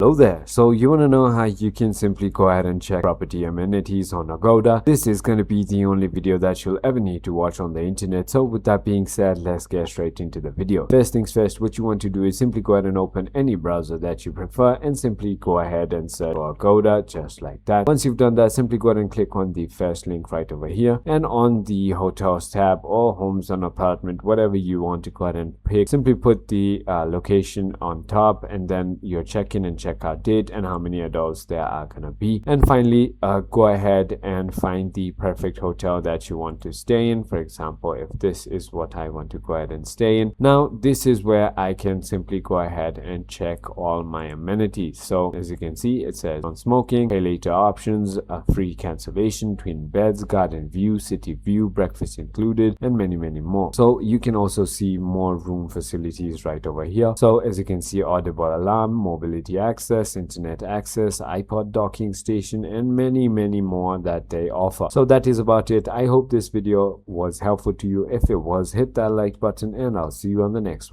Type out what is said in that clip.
Hello there. So you want to know how you can simply go ahead and check property amenities on Agoda. This is going to be the only video that you'll ever need to watch on the internet. So with that being said, let's get straight into the video. First things first, what you want to do is simply go ahead and open any browser that you prefer and simply go ahead and search for Agoda just like that. Once you've done that, simply go ahead and click on the first link right over here, and on the hotels tab or homes and apartment, whatever you want to go ahead and pick, simply put the location on top and then your check-in and check-out date and how many adults there are gonna be. And finally, go ahead and find the perfect hotel that you want to stay in. For example, if this is what I want to go ahead and stay in, now this is where I can simply go ahead and check all my amenities. So as you can see, it says non-smoking, pay later options, a free cancellation, twin beds, garden view, city view, breakfast included, and many more. So you can also see more room facilities right over here. So as you can see, Audible alarm, mobility access, internet access, iPod docking station, and many more that they offer. So that is about it. I hope this video was helpful to you. If it was, hit that like button and I'll see you on the next one.